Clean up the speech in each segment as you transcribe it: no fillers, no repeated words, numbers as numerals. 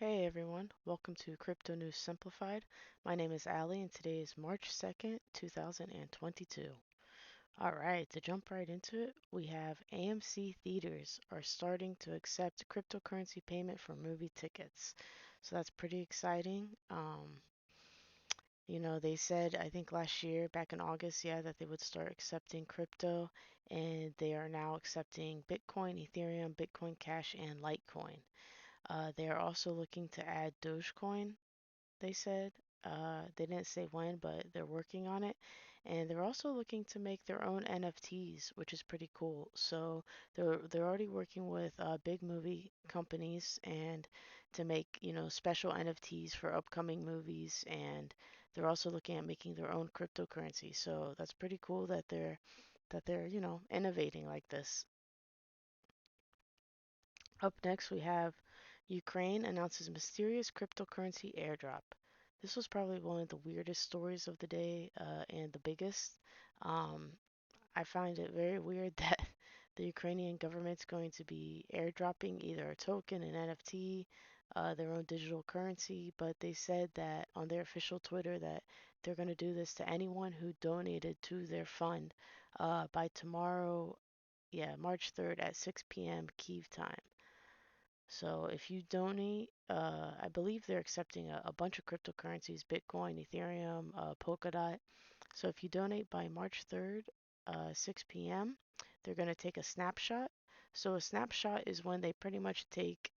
Hey everyone, welcome to Crypto News Simplified. My name is Ali and today is March 2nd, 2022. Alright, to jump right into it, we have AMC theaters are starting to accept cryptocurrency payment for movie tickets. So that's pretty exciting. They said, I think last year, back in August, yeah, that they would start accepting crypto, and they are now accepting Bitcoin, Ethereum, Bitcoin Cash, and Litecoin. They are also looking to add Dogecoin, they said. They didn't say when, but they're working on it. And they're also looking to make their own NFTs, which is pretty cool. So they're already working with big movie companies and to make, special NFTs for upcoming movies. And they're also looking at making their own cryptocurrency. So that's pretty cool that they're innovating like this. Up next, we have Ukraine announces mysterious cryptocurrency airdrop. This was probably one of the weirdest stories of the day and the biggest. Um, I find it very weird that the Ukrainian government's going to be airdropping either a token, an NFT, their own digital currency, but they said that on their official Twitter that they're going to do this to anyone who donated to their fund by tomorrow, yeah, March 3rd at 6 p.m. Kyiv time. So if you donate, I believe they're accepting a bunch of cryptocurrencies, Bitcoin, Ethereum, Polkadot. So if you donate by March 3rd, 6 p.m., they're going to take a snapshot. So a snapshot is when they pretty much take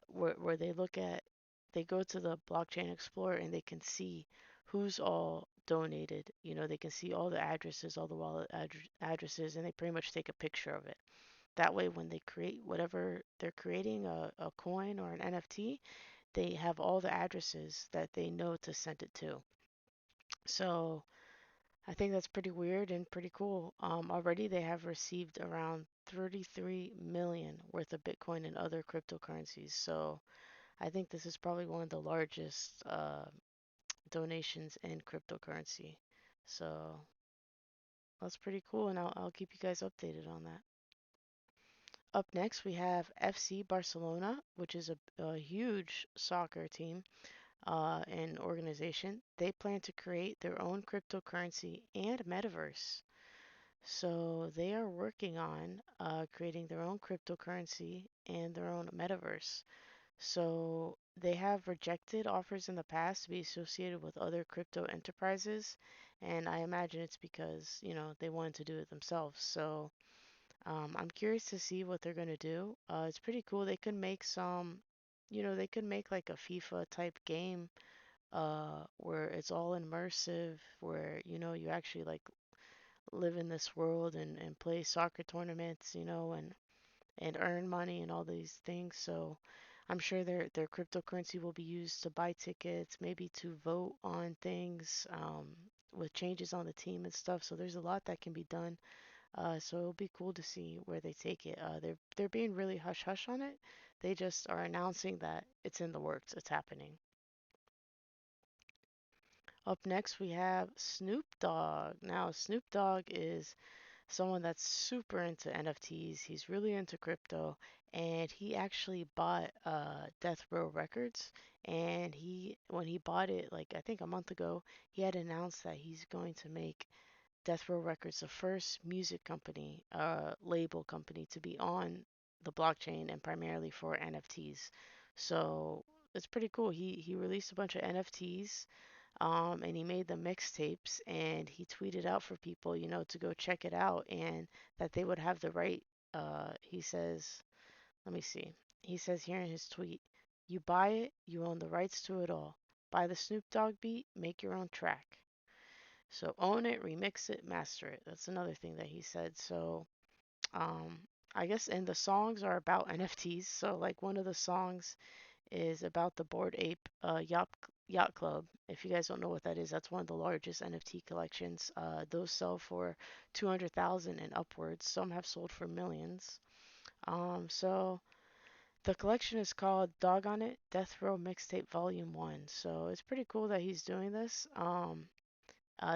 where they look at, they go to the blockchain explorer and they can see who's all donated. They can see all the addresses, all the wallet addresses, and they pretty much take a picture of it. That way, when they create whatever they're creating, a coin or an NFT, they have all the addresses that they know to send it to. So I think that's pretty weird and pretty cool. Already they have received around 33 million worth of Bitcoin and other cryptocurrencies. So I think this is probably one of the largest donations in cryptocurrency. So that's pretty cool, and I'll keep you guys updated on that. Up next, we have FC Barcelona, which is a huge soccer team and organization. They plan to create their own cryptocurrency and metaverse. So they are working on creating their own cryptocurrency and their own metaverse. So they have rejected offers in the past to be associated with other crypto enterprises, and I imagine it's because, they wanted to do it themselves. So I'm curious to see what they're gonna do. It's pretty cool. They could make they could make like a FIFA type game, where it's all immersive, where you actually like live in this world and play soccer tournaments, and earn money and all these things. So I'm sure their cryptocurrency will be used to buy tickets, maybe to vote on things, with changes on the team and stuff. So there's a lot that can be done, so it'll be cool to see where they take it. They're being really hush hush on it. They just are announcing that it's in the works, it's happening. Up next, we have Snoop Dogg. Now, Snoop Dogg is someone that's super into NFTs. He's really into crypto, and he actually bought Death Row Records. And when he bought it, like I think a month ago, he had announced that he's going to make Death Row Records the first music company, label company to be on the blockchain and primarily for NFTs. So it's pretty cool. He released a bunch of NFTs, and he made the mixtapes and he tweeted out for people, to go check it out and that they would have the right. He says, let me see. He says here in his tweet, "You buy it, you own the rights to it all. Buy the Snoop Dogg beat, make your own track." So own it, remix it, master it. That's another thing that he said. So um, I guess and the songs are about NFTs. So like one of the songs is about the Bored Ape Yacht Club. If you guys don't know what that is, that's one of the largest NFT collections. Those sell for 200,000 and upwards. Some have sold for millions. So the collection is called Dog on It Death Row Mixtape Volume 1. So it's pretty cool that he's doing this.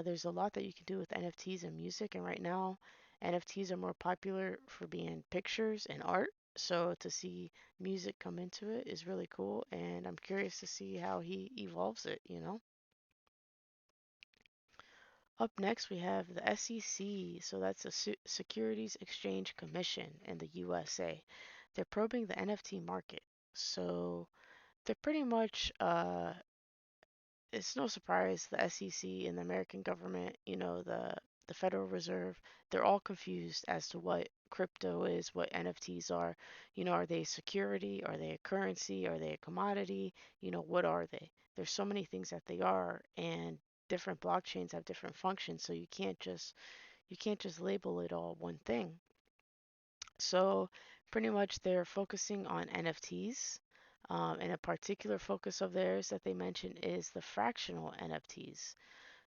There's a lot that you can do with NFTs and music, and right now, NFTs are more popular for being pictures and art. So to see music come into it is really cool, and I'm curious to see how he evolves it. Up next, we have the SEC, so that's the Securities Exchange Commission in the USA. They're probing the NFT market. So they're pretty much it's no surprise the SEC and the American government, the Federal Reserve, they're all confused as to what crypto is, what NFTs are. Are they a security? Are they a currency? Are they a commodity? What are they? There's so many things that they are, and different blockchains have different functions, so you can't just label it all one thing. So pretty much they're focusing on NFTs. And a particular focus of theirs that they mention is the fractional NFTs.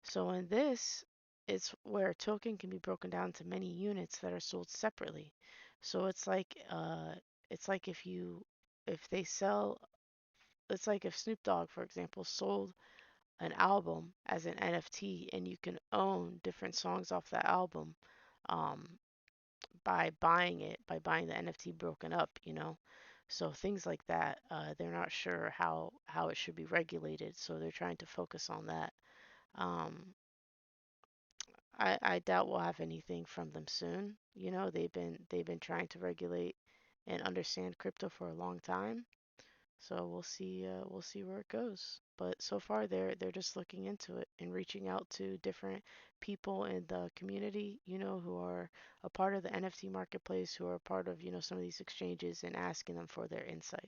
So in this, it's where a token can be broken down to many units that are sold separately. So it's like if they sell it's like if Snoop Dogg, for example, sold an album as an NFT and you can own different songs off that album um, by buying the NFT broken up. So things like that, they're not sure how it should be regulated, so they're trying to focus on that. Um, I doubt we'll have anything from them soon. They've been trying to regulate and understand crypto for a long time. So we'll see where it goes. But so far they're just looking into it and reaching out to different people in the community, who are a part of the NFT marketplace, who are a part of, some of these exchanges and asking them for their insight.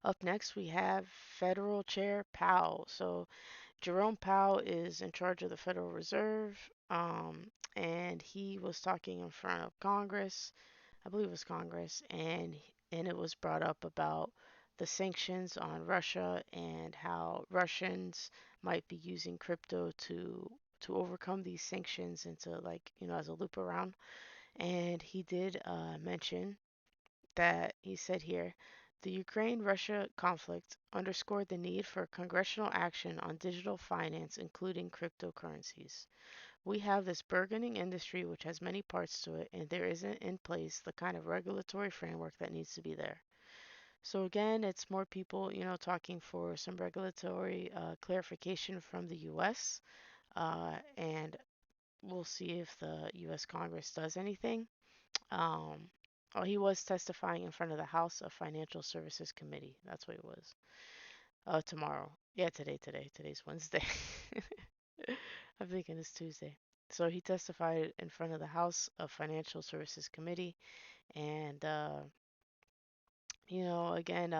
Up next we have Federal Chair Powell. So Jerome Powell is in charge of the Federal Reserve, and he was talking in front of Congress. I believe it was Congress, and it was brought up about the sanctions on Russia and how Russians might be using crypto to overcome these sanctions and to, like, as a loop around. And he did mention that he said here, the Ukraine-Russia conflict underscored the need for congressional action on digital finance, including cryptocurrencies. We have this burgeoning industry which has many parts to it, and there isn't in place the kind of regulatory framework that needs to be there. So again, it's more people, talking for some regulatory clarification from the U.S. And we'll see if the U.S. Congress does anything. Um, oh, he was testifying in front of the House of Financial Services Committee. That's what it was. Tomorrow. Yeah, Today's Wednesday. I'm thinking it's Tuesday. So he testified in front of the House of Financial Services Committee, and again,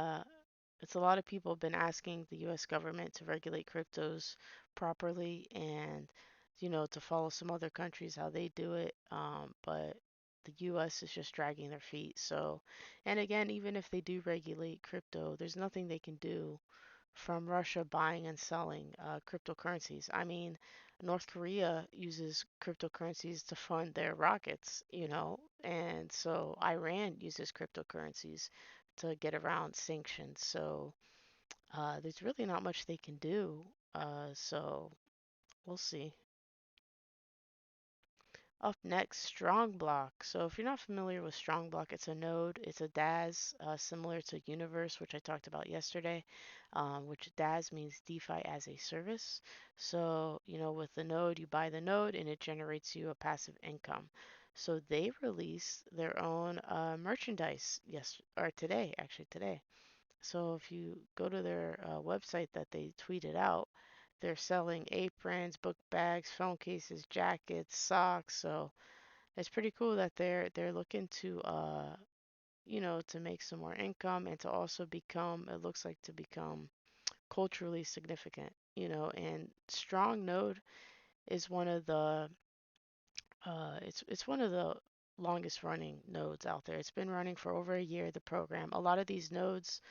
it's a lot of people have been asking the U.S. government to regulate cryptos properly and, to follow some other countries how they do it. But the U.S. is just dragging their feet. So, and again, even if they do regulate crypto, there's nothing they can do from Russia buying and selling cryptocurrencies. I mean, North Korea uses cryptocurrencies to fund their rockets, and so Iran uses cryptocurrencies to get around sanctions. So there's really not much they can do. So we'll see. Up next, Strong Block. So if you're not familiar with Strong Block, it's a node, it's a DAS, similar to Universe, which I talked about yesterday, which DAS means DeFi as a service. So, with the node, you buy the node and it generates you a passive income. So they released their own merchandise or today, actually today. So if you go to their website that they tweeted out, they're selling aprons, book bags, phone cases, jackets, socks. So it's pretty cool that they're looking to make some more income and to also become, it looks like to become culturally significant. And Strong Node is one of the it's one of the longest running nodes out there. It's been running for over a year, the program. A lot of these nodes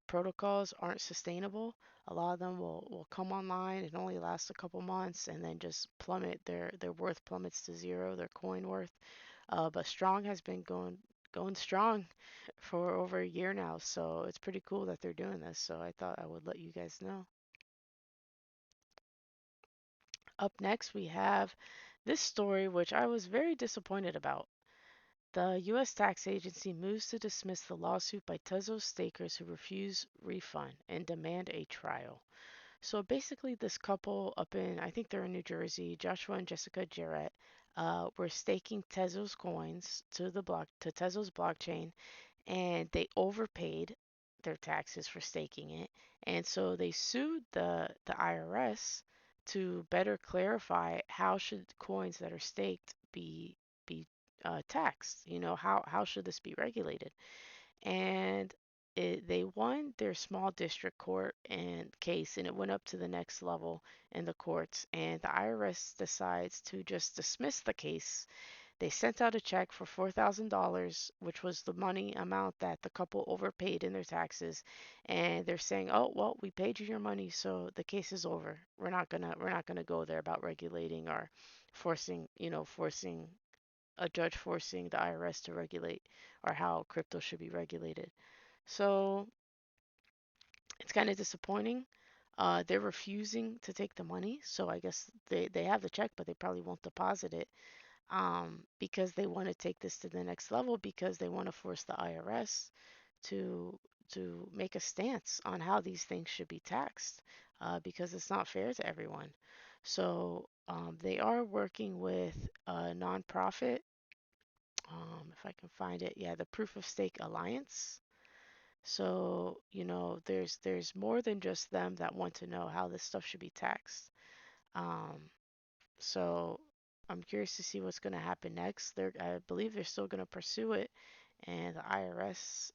protocols aren't sustainable. A lot of them will come online and only last a couple months and then just plummet. Their worth plummets to zero, their coin worth. But Strong has been going strong for over a year now, so it's pretty cool that they're doing this. So I thought I would let you guys know. Up next, we have this story, which I was very disappointed about. The U.S. tax agency moves to dismiss the lawsuit by Tezos stakers who refuse refund and demand a trial. So basically, this couple up in, I think they're in New Jersey, Joshua and Jessica Jarrett, were staking Tezos coins to Tezos blockchain, and they overpaid their taxes for staking it, and so they sued the IRS to better clarify how should coins that are staked be taxed. You know, how should this be regulated? And they won their small district court and case, and it went up to the next level in the courts, and the IRS decides to just dismiss the case. They sent out a check for $4,000, which was the money amount that the couple overpaid in their taxes, and they're saying, "Oh, well, we paid you your money, so the case is over. We're not gonna go there about regulating or forcing a judge forcing the IRS to regulate or how crypto should be regulated." So it's kind of disappointing. They're refusing to take the money, so I guess they have the check, but they probably won't deposit it because they want to take this to the next level because they want to force the IRS to make a stance on how these things should be taxed because it's not fair to everyone. So they are working with a nonprofit, if I can find it, yeah, the Proof of Stake Alliance. So, there's more than just them that want to know how this stuff should be taxed. Um, so I'm curious to see what's going to happen next. I believe they're still going to pursue it, and the IRS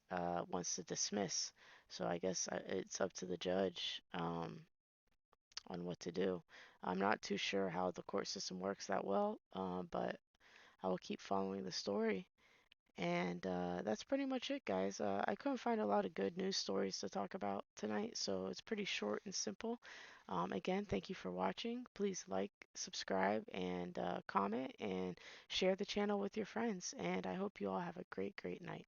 wants to dismiss. So I guess it's up to the judge on what to do. I'm not too sure how the court system works that well, but I will keep following the story. And that's pretty much it, guys. I couldn't find a lot of good news stories to talk about tonight, so it's pretty short and simple. Again, thank you for watching. Please like, subscribe, and comment, and share the channel with your friends. And I hope you all have a great, great night.